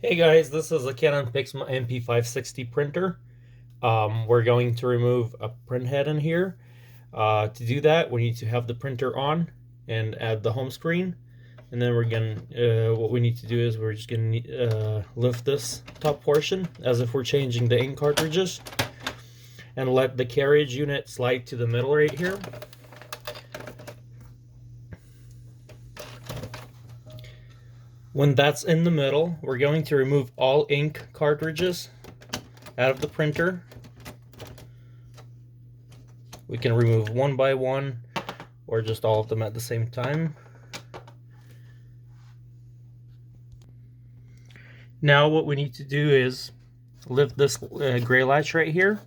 Hey guys, this is a Canon Pixma MP560 printer. We're going to remove a print head in here. To do that, we need to have the printer on and add the home screen. And then what we need to do is we're just gonna lift this top portion as if we're changing the ink cartridges and let the carriage unit slide to the middle right here. When that's in the middle, we're going to remove all ink cartridges out of the printer. We can remove one by one or just all of them at the same time. Now what we need to do is lift this gray latch right here.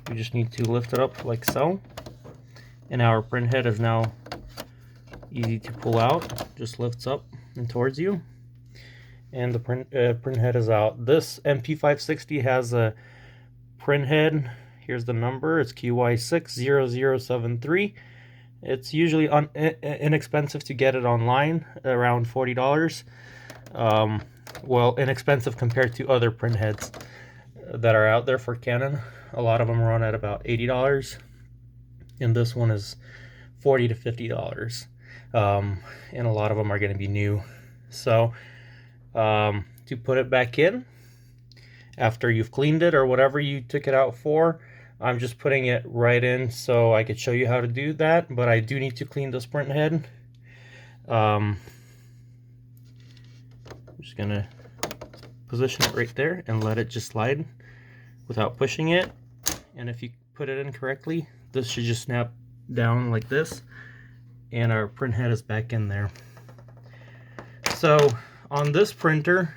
We just need to lift it up like so. And our print head is now easy to pull out. Just lifts up and towards you. And the print head is out. This MP560 has a print head. Here's the number. It's QY60073. It's usually inexpensive to get it online, around $40. Well, inexpensive compared to other print heads that are out there for Canon. A lot of them run at about $80, and this one is $40 to $50. And a lot of them are going to be new. So to put it back in after you've cleaned it or whatever you took it out for, I'm just putting it right in so I could show you how to do that, but I do need to clean this print head. I'm just gonna position it right there and let it just slide without pushing it. And if you put it in correctly, this should just snap down like this, and our print head is back in there. So on this printer,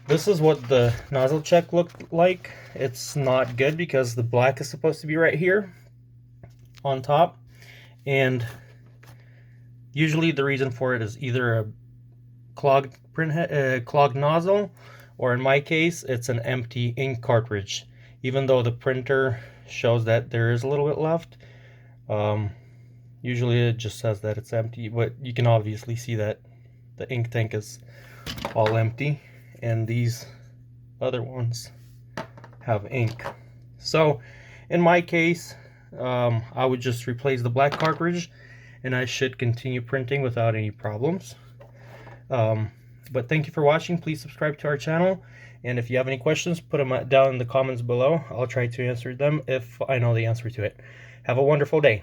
this is what the nozzle check looked like. It's not good because the black is supposed to be right here on top, and usually the reason for it is either a clogged clogged nozzle, or in my case it's an empty ink cartridge. Even though the printer shows that there is a little bit left, usually it just says that it's empty, but you can obviously see that the ink tank is all empty, and these other ones have ink. So in my case, I would just replace the black cartridge and I should continue printing without any problems. But thank you for watching. Please subscribe to our channel, and if you have any questions, put them down in the comments below. I'll try to answer them if I know the answer to it. Have a wonderful day.